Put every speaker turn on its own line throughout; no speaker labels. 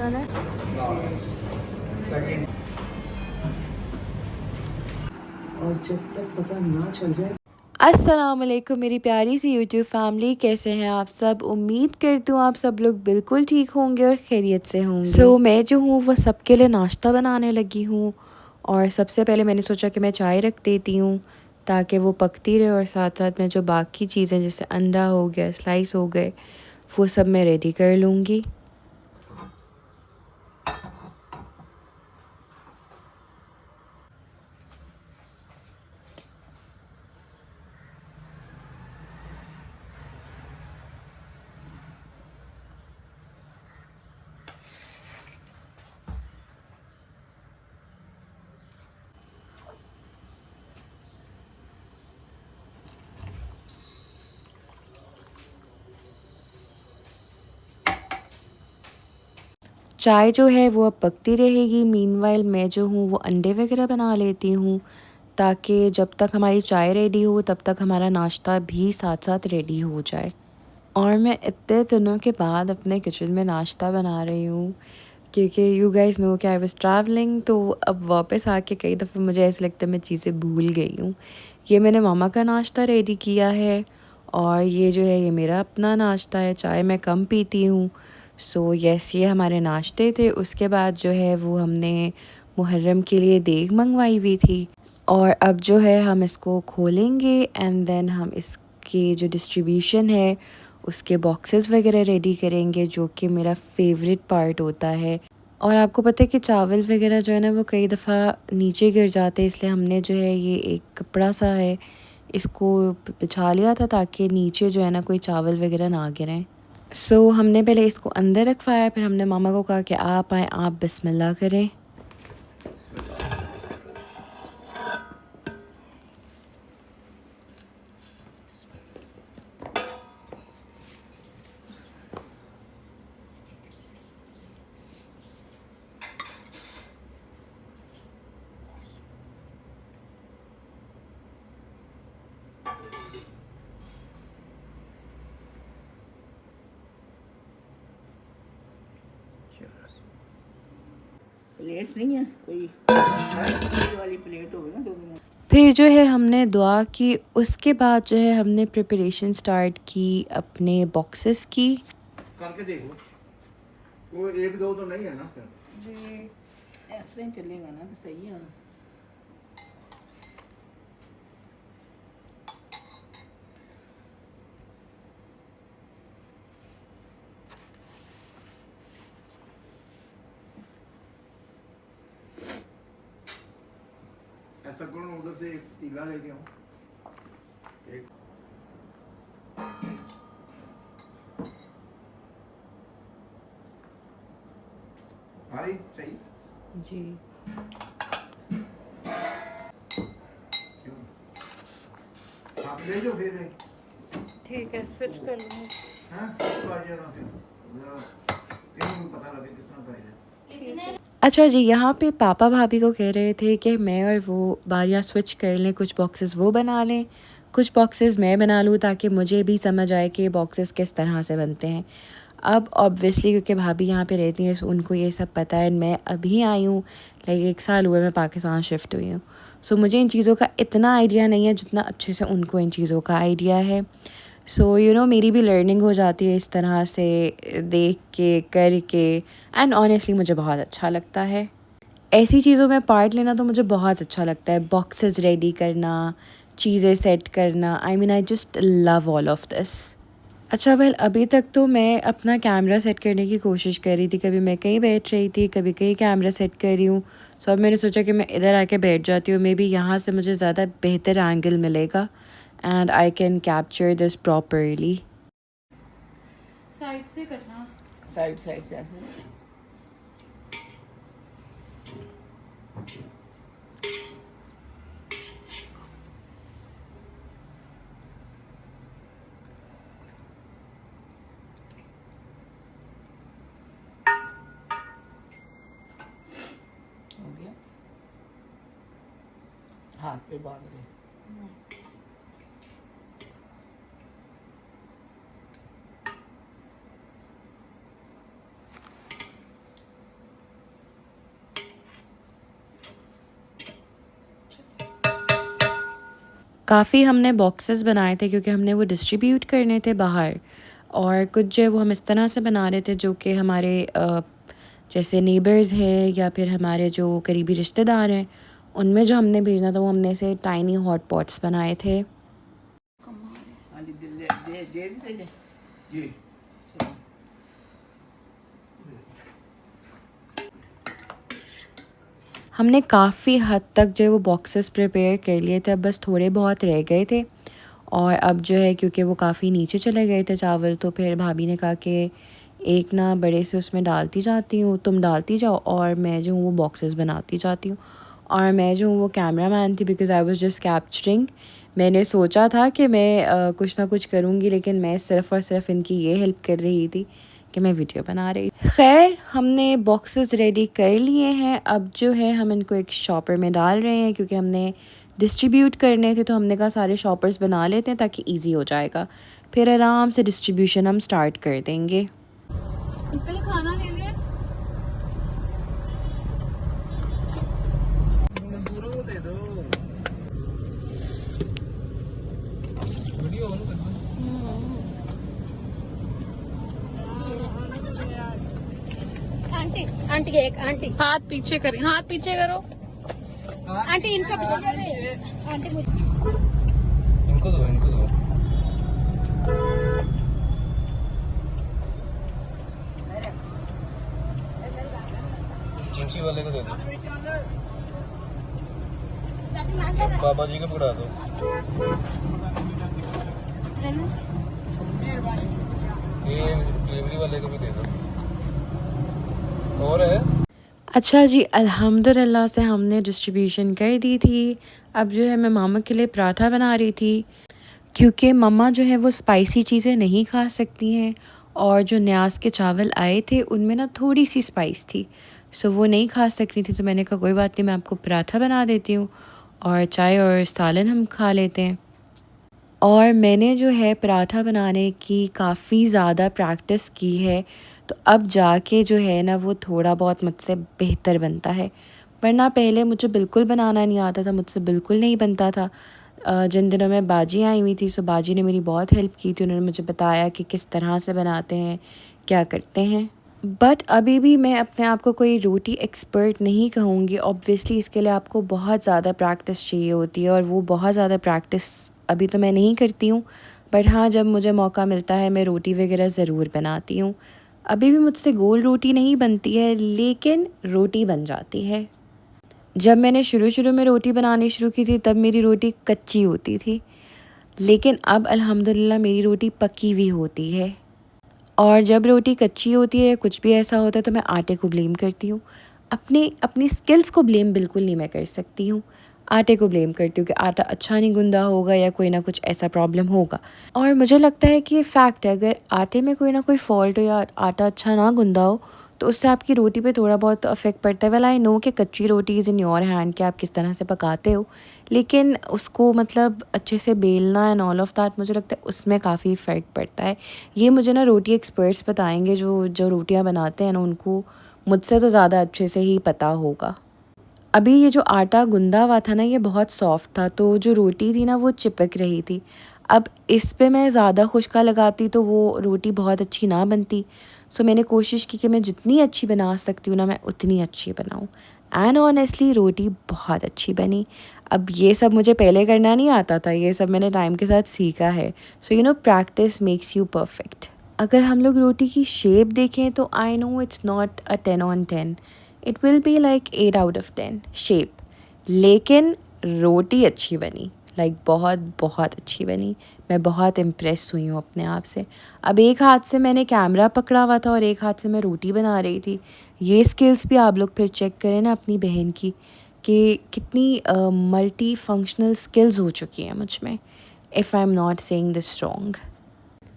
चले और जब तक पता ना चल जाए। अस्सलाम वालेकुम मेरी प्यारी सी यूट्यूब फैमिली, कैसे हैं आप सब। उम्मीद करती हूँ आप सब लोग बिल्कुल ठीक होंगे और खैरियत से होंगे। मैं जो हूँ वो सबके लिए नाश्ता बनाने लगी हूँ। और सबसे पहले मैंने सोचा कि मैं चाय रख देती हूँ ताकि वो पकती रहे, और साथ साथ मैं जो बाकी चीज़ें जैसे अंडा हो गया, स्लाइस हो गए, वो सब मैं रेडी कर लूँगी। चाय जो है वो अब पकती रहेगी। मीनवाइल मैं जो हूँ वो अंडे वगैरह बना लेती हूँ ताकि जब तक हमारी चाय रेडी हो तब तक हमारा नाश्ता भी साथ साथ रेडी हो जाए। और मैं इतने दिनों के बाद अपने किचन में नाश्ता बना रही हूँ क्योंकि यू गाइस नो कि आई वाज़ ट्रैवलिंग, तो अब वापस आके कई दफ़े मुझे ऐसा लगता है मैं चीज़ें भूल गई हूँ। ये मैंने मामा का नाश्ता रेडी किया है और ये जो है ये मेरा अपना नाश्ता है। चाय मैं कम पीती हूँ। सो यस, ये हमारे नाश्ते थे। उसके बाद जो है वो हमने मुहर्रम के लिए देग मंगवाई हुई थी और अब जो है हम इसको खोलेंगे एंड देन हम इसकी जो डिस्ट्रीब्यूशन है उसके बॉक्सेस वगैरह रेडी करेंगे, जो कि मेरा फेवरेट पार्ट होता है। और आपको पता है कि चावल वगैरह जो है ना वो कई दफ़ा नीचे गिर जाते हैं, इसलिए हमने जो है ये एक कपड़ा सा है इसको बिछा लिया था ताकि नीचे जो है ना कोई चावल वगैरह ना गिरें। हमने पहले इसको अंदर रखवाया, फिर हमने मामा को कहा कि आप आएँ, आप बिस्मिल्लाह करें।
प्लेट नहीं है कोई, स्टील वाली प्लेट होगी ना 2 मिनट।
फिर जो है हमने दुआ की। उसके बाद जो है हमने प्रिपरेशन स्टार्ट की अपने बॉक्सेस की।
करके देखो, वो एक दो तो नहीं है ना फिर।
जी ऐसे ही चलेगा ना तो सही है।
ऐसा करो ना, उधर से एक पतीला लेके आओ। एक भाई सही
जी
क्यों? आप ले जाओ फिर।
ठीक है, स्विच कर लूँगी।
हाँ तो आ जाना फिर जरा, फिर पता लगे कितना करेगा।
अच्छा जी, यहाँ पे पापा भाभी को कह रहे थे कि मैं और वो बारियाँ स्विच कर लें, कुछ बॉक्सेस वो बना लें, कुछ बॉक्सेस मैं बना लूँ ताकि मुझे भी समझ आए कि बॉक्सेस किस तरह से बनते हैं। अब ऑब्वियसली क्योंकि भाभी यहाँ पे रहती हैं, सो उनको ये सब पता है। मैं अभी आई हूँ, लाइक 1 साल हुआ मैं पाकिस्तान शिफ्ट हुई हूँ। सो मुझे इन चीज़ों का इतना आइडिया नहीं है जितना अच्छे से उनको इन चीज़ों का आइडिया है। मेरी भी लर्निंग हो जाती है इस तरह से देख के, करके, एंड ऑनेस्टली मुझे बहुत अच्छा लगता है। ऐसी चीज़ों में पार्ट लेना तो मुझे बहुत अच्छा लगता है। बॉक्सेस रेडी करना, चीज़ें सेट करना, I just love all of this. अच्छा वेल, अभी तक तो मैं अपना कैमरा सेट करने की कोशिश कर रही थी। कभी मैं कहीं बैठ रही थी, कभी कहीं कैमरा सेट कर रही हूँ। अब मैंने सोचा कि मैं इधर आके बैठ जाती हूँ, मे बी यहाँ से मुझे ज़्यादा बेहतर एंगल मिलेगा and I can capture this properly. Side से करना।
साइड साइड से ऐसे। हो गया, हाथ पे बांध ले।
काफ़ी हमने बॉक्सेस बनाए थे क्योंकि हमने वो डिस्ट्रीब्यूट करने थे बाहर, और कुछ जो है वो हम इस तरह से बना रहे थे जो कि हमारे जैसे नेबर्स हैं या फिर हमारे जो करीबी रिश्तेदार हैं, उनमें जो हमने भेजना था वो हमने से टाइनी हॉट पॉट्स बनाए थे।
हाँ जी, दे दीजिए।
ये
हमने काफ़ी हद तक जो है वो बॉक्सेस प्रिपेयर कर लिए थे, अब बस थोड़े बहुत रह गए थे। और अब जो है क्योंकि वो काफ़ी नीचे चले गए थे चावल, तो फिर भाभी ने कहा कि एक ना बड़े से उसमें डालती जाती हूँ, तुम डालती जाओ और मैं जो हूँ वो बॉक्सेस बनाती जाती हूँ। और मैं जो हूँ वो कैमरा मैन थी because I was just capturing. मैंने सोचा था कि मैं कुछ ना कुछ करूँगी, लेकिन मैं सिर्फ़ और सिर्फ इनकी ये हेल्प कर रही थी कि मैं वीडियो बना रही थी। खैर, हमने बॉक्सेस रेडी कर लिए हैं, अब जो है हम इनको एक शॉपर में डाल रहे हैं क्योंकि हमने डिस्ट्रीब्यूट करने थे, तो हमने कहा सारे शॉपर्स बना लेते हैं ताकि ईज़ी हो जाएगा। फिर आराम से डिस्ट्रीब्यूशन हम स्टार्ट कर देंगे।
पहले खाना ले ले।
मजदूरों को दे दो। वीडियो ऑन कर दो।
आंटी आंटी एक आंटी हाथ पीछे करें, हाथ पीछे करो। आंटी इनका आंटी मुझे
इनको दो, इनको दो। चिंची वाले को दे दो। बाबा जी को पकड़ा दो। ये डिलीवरी वाले को भी दे दो। और है?
अच्छा जी, अल्हम्दुलिल्लाह से हमने डिस्ट्रीब्यूशन कर दी थी। अब जो है मैं मामा के लिए पराठा बना रही थी क्योंकि मम्मा जो है वो स्पाइसी चीज़ें नहीं खा सकती हैं, और जो न्याज के चावल आए थे उनमें ना थोड़ी सी स्पाइस थी, सो वो नहीं खा सक रही थी। तो मैंने कहा कोई बात नहीं, मैं आपको पराठा बना देती हूँ और चाय और सालन हम खा लेते हैं। और मैंने जो है पराठा बनाने की काफ़ी ज़्यादा प्रैक्टिस की है, तो अब जाके जो है ना वो थोड़ा बहुत मुझसे बेहतर बनता है, वरना पहले मुझे बिल्कुल बनाना नहीं आता था, मुझसे बिल्कुल नहीं बनता था। जिन दिनों में बाजी आई हुई थी, सो बाजी ने मेरी बहुत हेल्प की थी, उन्होंने मुझे बताया कि किस तरह से बनाते हैं, क्या करते हैं। बट अभी भी मैं अपने आप को कोई रोटी एक्सपर्ट नहीं कहूँगी, ऑब्वियसली इसके लिए आपको बहुत ज़्यादा प्रैक्टिस चाहिए होती है, और वो बहुत ज़्यादा प्रैक्टिस अभी तो मैं नहीं करती हूँ। बट हाँ, जब मुझे मौका मिलता है मैं रोटी वगैरह ज़रूर बनाती हूँ। अभी भी मुझसे गोल रोटी नहीं बनती है, लेकिन रोटी बन जाती है। जब मैंने शुरू में रोटी बनानी शुरू की थी तब मेरी रोटी कच्ची होती थी, लेकिन अब अल्हम्दुलिल्लाह मेरी रोटी पकी हुई होती है। और जब रोटी कच्ची होती है, कुछ भी ऐसा होता है, तो मैं आटे को ब्लेम करती हूँ। अपनी स्किल्स को ब्लेम बिल्कुल नहीं मैं कर सकती हूँ। आटे को ब्लेम करती हूँ कि आटा अच्छा नहीं गूँधा होगा या कोई ना कुछ ऐसा प्रॉब्लम होगा। और मुझे लगता है कि ये फ़ैक्ट है, अगर आटे में कोई ना कोई फ़ॉल्ट हो या आटा अच्छा ना गूँधा हो, तो उससे आपकी रोटी पे थोड़ा बहुत इफ़ेक्ट पड़ता है। वेल आई नो कि कच्ची रोटी इज़ इन योर हैंड कि आप किस तरह से पकाते हो, लेकिन उसको मतलब अच्छे से बेलना एंड ऑल ऑफ़ दैट, मुझे लगता है उसमें काफ़ी फ़र्क पड़ता है। ये मुझे ना रोटी एक्सपर्ट्स बताएँगे, जो रोटियाँ बनाते हैं ना, उनको मुझसे तो ज़्यादा अच्छे से ही पता होगा। अभी ये जो आटा गूँधा हुआ था ना, ये बहुत सॉफ्ट था, तो जो रोटी थी ना वो चिपक रही थी। अब इस पे मैं ज़्यादा खुश्का लगाती तो वो रोटी बहुत अच्छी ना बनती। सो मैंने कोशिश की कि मैं जितनी अच्छी बना सकती हूँ ना, मैं उतनी अच्छी बनाऊँ, एंड ऑनेस्टली रोटी बहुत अच्छी बनी। अब ये सब मुझे पहले करना नहीं आता था, ये सब मैंने टाइम के साथ सीखा है। So you know, practice makes you perfect. अगर हम लोग रोटी की शेप देखें तो I know it's not a 10 on 10, it will be like 8 out of 10 shape, लेकिन रोटी अच्छी बनी, लाइक बहुत बहुत अच्छी बनी। मैं बहुत इम्प्रेस हुई हूँ अपने आप से। अब एक हाथ से मैंने कैमरा पकड़ा हुआ था और एक हाथ से मैं रोटी बना रही थी। ये स्किल्स भी आप लोग फिर चेक करें ना अपनी बहन की, कि कितनी मल्टी फंक्शनल स्किल्स हो चुकी हैं मुझ में, if I am not saying this wrong.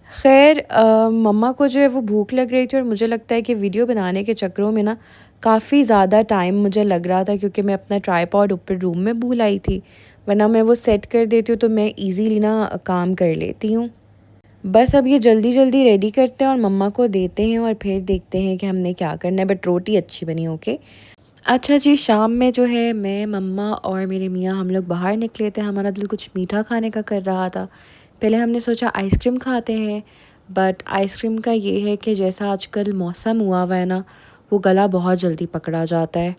खैर, मम्मा को जो है वो भूख लग रही थी, और मुझे लगता है कि वीडियो बनाने के चक्करों में ना काफ़ी ज़्यादा टाइम मुझे लग रहा था, क्योंकि मैं अपना ट्राइपॉड ऊपर रूम में भूल आई थी, वरना मैं वो सेट कर देती हूँ तो मैं इजीली ना काम कर लेती हूँ। बस अब ये जल्दी जल्दी रेडी करते हैं और मम्मा को देते हैं, और फिर देखते हैं कि हमने क्या करना है। बट रोटी अच्छी बनी, ओके। अच्छा जी, शाम में जो है मैं, मम्मा और मेरे मियाँ हम लोग बाहर निकले थे। हमारा दिल कुछ मीठा खाने का कर रहा था। पहले हमने सोचा आइसक्रीम खाते हैं, बट आइसक्रीम का ये है कि जैसा आजकल मौसम हुआ हुआ है ना, वो गला बहुत जल्दी पकड़ा जाता है।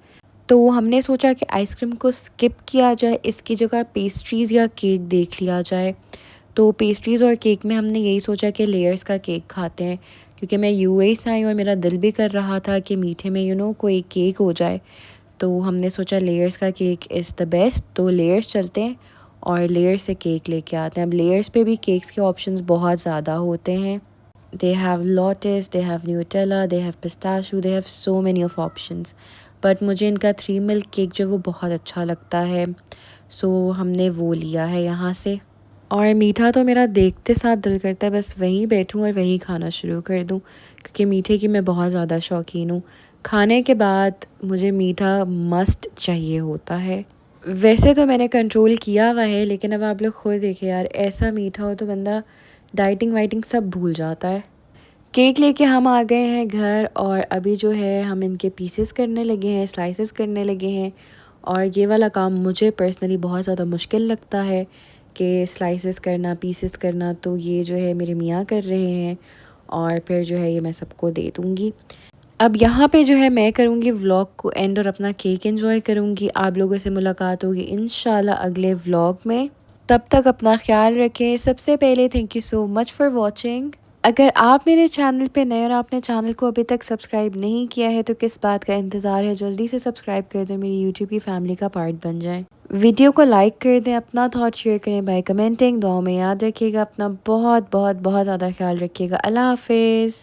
तो हमने सोचा कि आइसक्रीम को स्किप किया जाए, इसकी जगह पेस्ट्रीज़ या केक देख लिया जाए। तो पेस्ट्रीज़ और केक में हमने यही सोचा कि लेयर्स का केक खाते हैं, क्योंकि मैं यूएई से आई और मेरा दिल भी कर रहा था कि मीठे में कोई केक हो जाए। तो हमने सोचा लेयर्स का केक इज़ द बेस्ट, तो लेयर्स चलते हैं और लेयर्स से केक लेके आते हैं। अब लेयर्स पे भी केक्स के ऑप्शंस बहुत ज़्यादा होते हैं। They have lotus, they have Nutella, they have pistachio, they have so many of options. But मुझे इनका 3 मिल्क केक जो वो बहुत अच्छा लगता है, सो हमने वो लिया है यहाँ से। और मीठा तो मेरा देखते साथ दिल करता है बस वहीं बैठूं और वहीं खाना शुरू कर दूं, क्योंकि मीठे की मैं बहुत ज़्यादा शौकीन हूँ। खाने के बाद मुझे मीठा मस्ट चाहिए होता है। वैसे तो मैंने कंट्रोल किया हुआ है, लेकिन अब आप लोग खुद देखें यार, ऐसा मीठा हो तो बंदा डाइटिंग वाइटिंग सब भूल जाता है। केक लेके हम आ गए हैं घर, और अभी जो है हम इनके पीसेस करने लगे हैं, स्लाइसेस करने लगे हैं। और ये वाला काम मुझे पर्सनली बहुत ज़्यादा मुश्किल लगता है कि स्लाइसेस करना, पीसेस करना, तो ये जो है मेरे मियाँ कर रहे हैं और फिर जो है ये मैं सबको दे दूँगी। अब यहाँ पे जो है मैं करूँगी व्लॉग को एंड और अपना केक एंजॉय करूँगी। आप लोगों से मुलाकात होगी इंशाल्लाह अगले व्लॉग में। तब तक अपना ख्याल रखें। सबसे पहले thank you so much for watching. अगर आप मेरे चैनल पे नए और आपने चैनल को अभी तक सब्सक्राइब नहीं किया है तो किस बात का इंतज़ार है, जल्दी से सब्सक्राइब कर दें, मेरी यूट्यूब की फैमिली का पार्ट बन जाएं। वीडियो को लाइक कर दें, अपना थॉट शेयर करें बाय कमेंटिंग। दुआ में याद रखिएगा, अपना बहुत बहुत बहुत ज़्यादा ख्याल रखिएगा। अल्लाह हाफिज़।